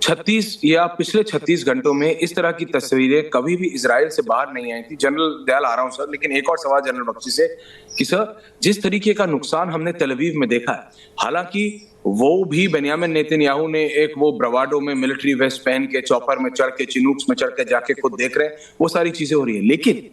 36 या पिछले 36 घंटों में इस तरह की तस्वीरें कभी भी इजराइल से बाहर नहीं आई थी। जनरल दयाल आ रहा हूं सर, लेकिन एक और सवाल जनरल बख्शी से कि सर, जिस तरीके का नुकसान हमने तेल अवीव में देखा है, हालांकि वो भी बेंयामिन नेतन्याहू ने एक वो ब्रवाडो में मिलिट्री वेस्ट पहन के चॉपर में चढ़ के चिनूक्स में चढ़ के जाके खुद देख रहे हैं, वो सारी चीजें हो रही है। लेकिन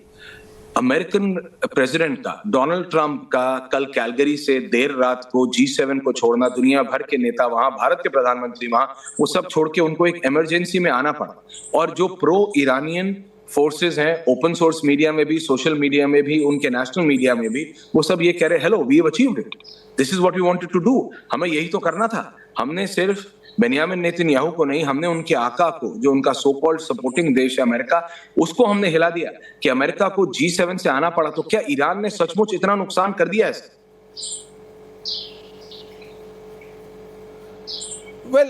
अमेरिकन प्रेसिडेंट का, डोनाल्ड ट्रंप का कल कैलगरी से देर रात को G7 को छोड़ना, दुनिया भर के नेता वहां, भारत के प्रधानमंत्री वहां, वो सब छोड़ के उनको एक इमरजेंसी में आना पड़ा। और जो प्रो ईरानियन फोर्सेस हैं, ओपन सोर्स मीडिया में भी, सोशल मीडिया में भी, उनके नेशनल मीडिया में भी, वो सब ये कह रहे, hello, we have achieved it, this is what we wanted to do. हमें यही तो करना था। हमने सिर्फ बेंयामिन नेतन्याहू को नहीं, हमने उनके आका को, जो उनका सो कॉल्ड सपोर्टिंग देश है अमेरिका, उसको हमने हिला दिया कि अमेरिका को G7 से आना पड़ा। तो क्या ईरान ने सचमुच इतना नुकसान कर दिया है?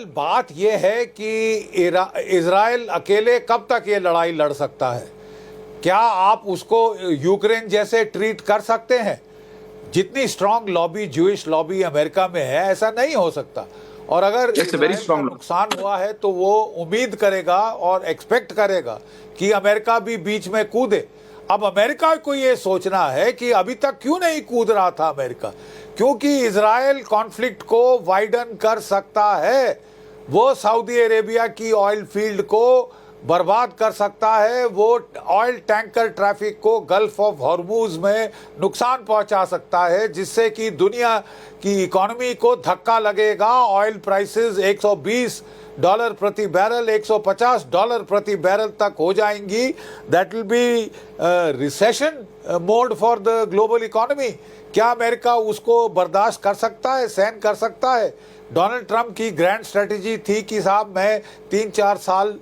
बात यह है कि इजराइल अकेले कब तक ये लड़ाई लड़ सकता है? क्या आप उसको यूक्रेन जैसे ट्रीट कर सकते हैं? जितनी strong lobby, Jewish lobby America में है, ऐसा नहीं हो सकता। और अगर नुकसान हुआ है तो वो उम्मीद करेगा और एक्सपेक्ट करेगा कि अमेरिका भी बीच में कूदे। अब अमेरिका को ये सोचना है कि अभी तक क्यों नहीं कूद रहा था अमेरिका, क्योंकि इजराइल कॉन्फ्लिक्ट को वाइडन कर सकता है। वो सऊदी अरेबिया की ऑयल फील्ड को बर्बाद कर सकता है, वो ऑयल टैंकर ट्रैफिक को गल्फ ऑफ हॉर्मूज में नुकसान पहुंचा सकता है, जिससे कि दुनिया की इकोनॉमी को धक्का लगेगा। ऑयल प्राइसेस $120 प्रति बैरल, $150 प्रति बैरल तक हो जाएंगी। That will be recession mode for the global economy. क्या अमेरिका उसको बर्दाश्त कर सकता है, सहन कर सकता है? डोनाल्ड ट्रंप की ग्रैंड स्ट्रेटेजी थी कि साहब मैं 3-4 साल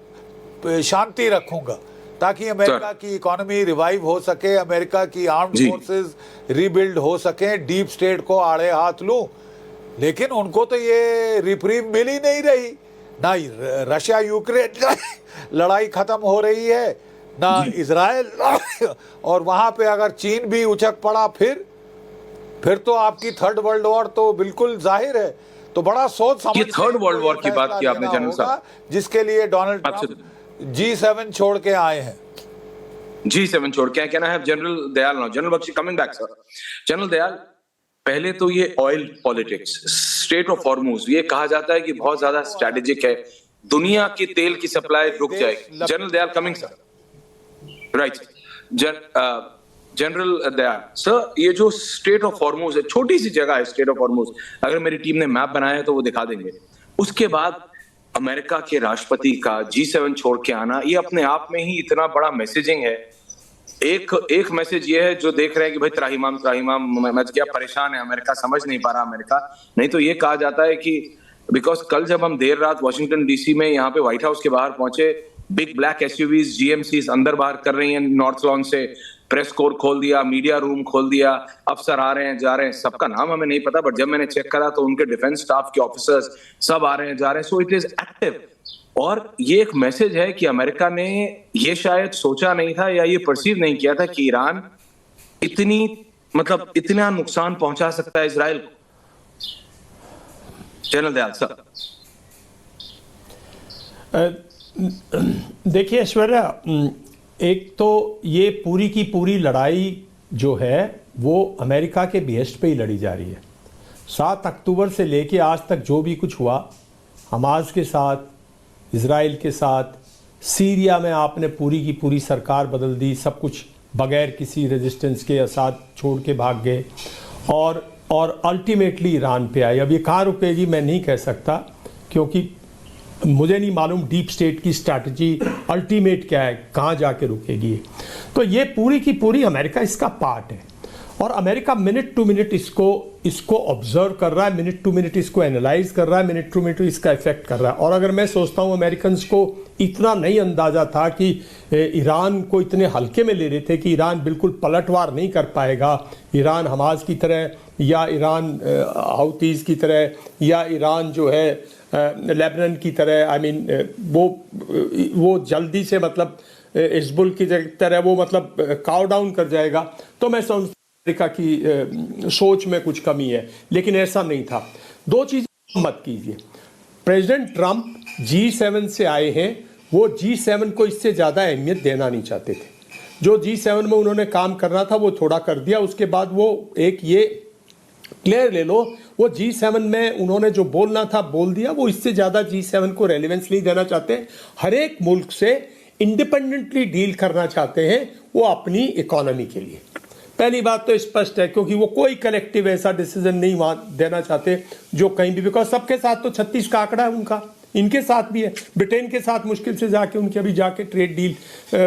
शांति रखूंगा ताकि अमेरिका की इकोनॉमी रिवाइव हो सके, अमेरिका की आर्म्ड फोर्सेस रीबिल्ड हो सके, डीप स्टेट को आड़े हाथ लूं। लेकिन उनको तो ये रिप्रीव मिल ही नहीं रही। ना रशिया यूक्रेन लड़ाई खत्म हो रही है, ना इजराइल, और वहां पे अगर चीन भी उछक पड़ा फिर तो आपकी थर्ड वर्ल्ड वॉर तो बिल्कुल जाहिर है। तो बड़ा सोच समझ ये थर्ड वर्ल्ड वॉर की बात की आपने जनरल साहब, जिसके लिए डोनाल्ड ट्रंप G7 छोड़ के आए हैं। G7 छोड़ के, कहना है general Dayal now, general Bakshi coming back sir. General Dayal, पहले तो ये oil politics, strait of Hormuz, ये कहा जाता है कि बहुत ज्यादा स्ट्रेटेजिक है, दुनिया की तेल की सप्लाई रुक जाएगी। General Dayal coming sir, right. General Dayal sir, ये जो स्ट्रेट ऑफ हॉर्मूज है, छोटी सी जगह है स्ट्रेट ऑफ हॉर्मूज, अगर मेरी टीम ने मैप बनाया है तो वो दिखा देंगे। उसके बाद अमेरिका के राष्ट्रपति का G7 छोड़ के आना, ये अपने आप में ही इतना बड़ा मैसेजिंग है। एक मैसेज ये है, जो देख रहे हैं कि भाई त्राहिमाम मच गया, परेशान है अमेरिका, समझ नहीं पा रहा अमेरिका। नहीं तो ये कहा जाता है कि बिकॉज कल जब हम देर रात वॉशिंगटन DC में यहाँ पे व्हाइट हाउस के बाहर पहुंचे, बिग ब्लैक SUVs GMCs अंदर बाहर कर रही हैं नॉर्थ लॉन से, प्रेस कोर खोल दिया, मीडिया रूम खोल दिया, अफसर आ रहे हैं जा रहे हैं, सबका नाम हमें नहीं पता, बट जब मैंने चेक करा तो उनके डिफेंस स्टाफ के ऑफिसर्स सब आ रहे हैं जा रहे हैं। So it is active. और ये एक मैसेज है कि अमेरिका ने ये शायद सोचा नहीं था या ये परसीव नहीं किया था कि ईरान इतना नुकसान पहुंचा सकता है इजराइल को। जनरल दयाल सर, देखिए ऐश्वर्या, एक तो ये पूरी की पूरी लड़ाई जो है वो अमेरिका के बेस्ट पे ही लड़ी जा रही है। 7 अक्टूबर से लेके आज तक जो भी कुछ हुआ, हमास के साथ, इजराइल के साथ, सीरिया में आपने पूरी की पूरी सरकार बदल दी, सब कुछ बगैर किसी रेजिस्टेंस के साथ छोड़ के भाग गए, और अल्टीमेटली ईरान पे आई। अब ये कहाँ रुकेगी मैं नहीं कह सकता, क्योंकि मुझे नहीं मालूम डीप स्टेट की स्ट्रैटेजी अल्टीमेट क्या है, कहाँ जाके रुकेगी। तो ये पूरी की पूरी अमेरिका इसका पार्ट है, और अमेरिका मिनट टू मिनट इसको ऑब्जर्व कर रहा है, मिनट टू मिनट इसको एनालाइज कर रहा है, मिनट टू मिनट इसका इफेक्ट कर रहा है। और अगर मैं सोचता हूँ अमेरिकन को इतना नहीं अंदाजा था कि ईरान को इतने हल्के में ले रहे थे कि ईरान बिल्कुल पलटवार नहीं कर पाएगा, ईरान हमास की तरह या ईरान हाउतीज़ की तरह या ईरान जो है लेबनान की तरह, आई मीन वो जल्दी से मतलब हिजबुल की तरह वो मतलब काउ डाउन कर जाएगा। तो मैं समझता हूं अमेरिका की सोच में कुछ कमी है, लेकिन ऐसा नहीं था। दो चीज़ें मत कीजिए, प्रेसिडेंट ट्रंप G7 से आए हैं, वो G7 को इससे ज़्यादा अहमियत देना नहीं चाहते थे। जो G7 में उन्होंने काम करना था वो थोड़ा कर दिया, उसके बाद वो एक ये क्लियर ले लो, वो G7 में उन्होंने जो बोलना था बोल दिया, वो इससे ज़्यादा G7 को रेलेवेंस नहीं देना चाहते। हर एक मुल्क से इंडिपेंडेंटली डील करना चाहते हैं वो अपनी इकोनॉमी के लिए। पहली बात तो स्पष्ट है, क्योंकि वो कोई कलेक्टिव ऐसा डिसीजन नहीं वहां देना चाहते जो कहीं भी, बिकॉज सबके साथ तो 36 का आंकड़ा है उनका, इनके साथ भी है, ब्रिटेन के साथ मुश्किल से जाके उनकी अभी जाके ट्रेड डील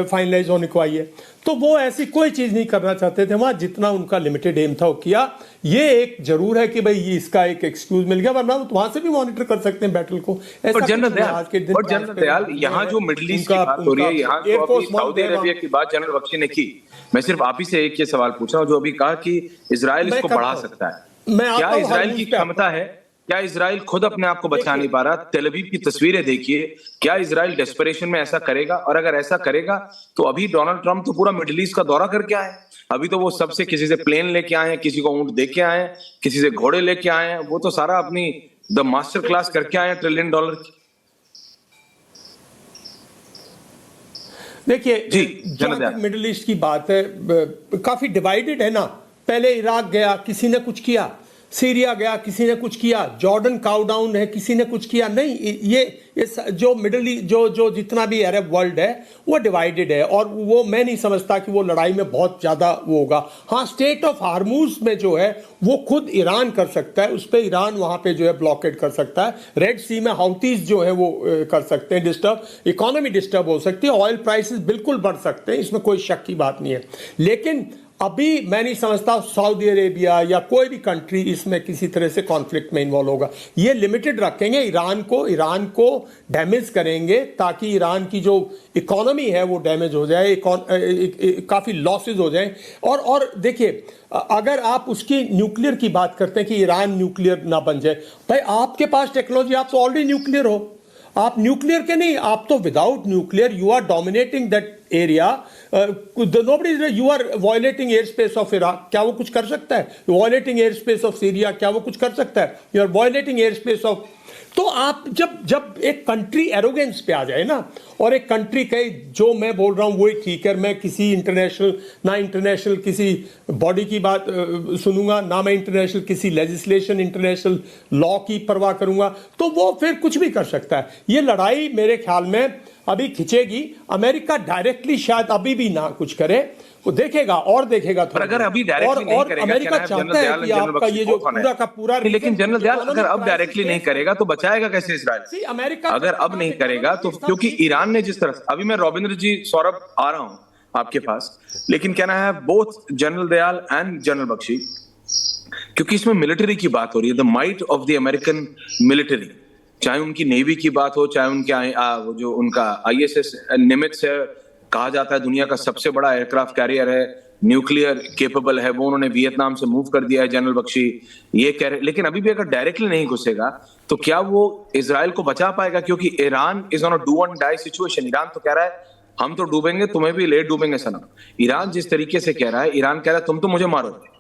फाइनलाइज होने को आई है। तो वो ऐसी कोई चीज़ नहीं करना चाहते थे वहाँ, जितना उनका लिमिटेड एम था वो किया। ये एक जरूर है कि भाई इसका एक एक्सक्यूज मिल गया, वरना वहां से भी मॉनिटर कर सकते हैं बैटल को। और जनरल दयाल यहाँ जो मिडिल ईस्ट की बात हो रही है, यहाँ जो अभी सऊदी अरेबिया की बात जनरल बख्शी ने की, मैं सिर्फ आप ही से एक ये सवाल पूछ रहा हूँ, जो अभी कहा कि इजराइल इसको बढ़ा सकता है, क्या इजराइल की क्षमता है? क्या इजराइल खुद अपने आप को बचा नहीं पा रहा? तेल अवीव की तस्वीरें देखिए, क्या इजराइल डेस्परेशन में ऐसा करेगा? और अगर ऐसा करेगा तो अभी डोनाल्ड ट्रंप तो पूरा मिडिल ईस्ट का दौरा करके आए, अभी तो वो सबसे किसी से प्लेन लेके आए हैं, किसी को ऊंट दे के आए हैं, किसी से घोड़े लेके आए हैं, वो तो सारा अपनी द मास्टर क्लास करके आए हैं $1 ट्रिलियन की। देखिए, मिडिल ईस्ट की बात है, काफी डिवाइडेड है ना। पहले इराक गया, किसी ने कुछ किया, सीरिया गया, किसी ने कुछ किया, जॉर्डन काउडाउन है, किसी ने कुछ किया नहीं। ये जो मिडिल ईस्ट जो जितना भी अरब वर्ल्ड है वो डिवाइडेड है, और वो मैं नहीं समझता कि वो लड़ाई में बहुत ज़्यादा वो होगा। हाँ, स्टेट ऑफ हार्मूज में जो है वो खुद ईरान कर सकता है, उस पर ईरान वहाँ पे जो है ब्लॉकेट कर सकता है। रेड सी में हाउतीज जो है वो कर सकते हैं डिस्टर्ब, इकोनॉमी डिस्टर्ब हो सकती है, ऑयल प्राइसेस बिल्कुल बढ़ सकते हैं, इसमें कोई शक की बात नहीं है। लेकिन अभी मैं नहीं समझता सऊदी अरेबिया या कोई भी कंट्री इसमें किसी तरह से कॉन्फ्लिक्ट में इन्वॉल्व होगा। ये लिमिटेड रखेंगे, ईरान को डैमेज करेंगे ताकि ईरान की जो इकोनॉमी है वो डैमेज हो जाए, काफ़ी लॉसेज हो जाए। और देखिए, अगर आप उसकी न्यूक्लियर की बात करते हैं कि ईरान न्यूक्लियर ना बन जाए, भाई आपके पास टेक्नोलॉजी, आप तो ऑलरेडी न्यूक्लियर हो, आप न्यूक्लियर के नहीं, आप तो without nuclear you are dominating that area, nobody, you are violating air space of Iraq, क्या वो कुछ कर सकता है? Violating air space of Syria, क्या वो कुछ कर सकता है? You are violating air space of. तो आप जब एक कंट्री एरोगेंस पे आ जाए ना, और एक कंट्री कहे जो मैं बोल रहा हूँ वही ठीक है, मैं किसी इंटरनेशनल किसी बॉडी की बात सुनूंगा ना, मैं इंटरनेशनल किसी लेजिस्लेशन, इंटरनेशनल लॉ की परवाह करूंगा, तो वो फिर कुछ भी कर सकता है। ये लड़ाई मेरे ख्याल में अभी खिंचेगी। अमेरिका डायरेक्टली शायद अभी भी ना कुछ करे, वो देखेगा और देखेगा, पर अगर अभी डायरेक्टली नहीं करेगा, अमेरिका चाहता है कि आपका ये जो पूरा का पूरा, लेकिन जनरल दयाल अगर अब डायरेक्टली नहीं करेगा तो बचाएगा कैसे इजराइल? अमेरिका अगर अब नहीं करेगा तो, क्योंकि ईरान ने जिस तरह, अभी मैं रविंद्र जी, सौरभ आ रहा हूं आपके पास, लेकिन कहना है both general Dayal and general Bakshi, क्योंकि इसमें मिलिट्री की बात हो रही है, the might of the American military, चाहे उनकी नेवी की बात हो, चाहे उनके जो उनका ISS निमित्स है, कहा जाता है दुनिया का सबसे बड़ा एयरक्राफ्ट कैरियर है, न्यूक्लियर केपेबल है, वो उन्होंने वियतनाम से मूव कर दिया है, जनरल बख्शी ये कह रहे। लेकिन अभी भी अगर डायरेक्टली नहीं घुसेगा तो क्या वो इजराइल को बचा पाएगा? क्योंकि Iran is on a do and die situation. Iran तो कह रहा है हम तो डूबेंगे, तुम्हें भी ले डूबेंगे सनम। ईरान जिस तरीके से कह रहा है, ईरान कह रहा है तुम तो मुझे मारोगे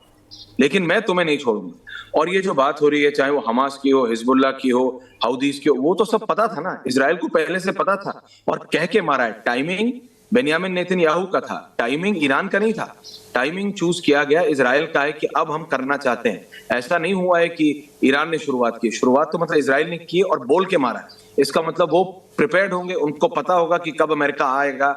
लेकिन मैं तुम्हें नहीं छोड़ूंगा। और ये जो बात हो रही है, चाहे वो हमास की हो, हिजबुल्लाह की हो, हाउदीज की हो, वो तो सब पता था ना, इजराइल को पहले से पता था और कह के मारा है। टाइमिंग बेन्यामिन नेतन्याहू का था, टाइमिंग ईरान का नहीं था। टाइमिंग चूज किया गया इजराइल का है कि अब हम करना चाहते हैं। ऐसा नहीं हुआ है कि ईरान ने शुरुआत की, शुरुआत तो मतलब इजराइल ने की और बोल के मारा है। इसका मतलब वो प्रिपेयर्ड होंगे, उनको पता होगा कि कब अमेरिका आएगा,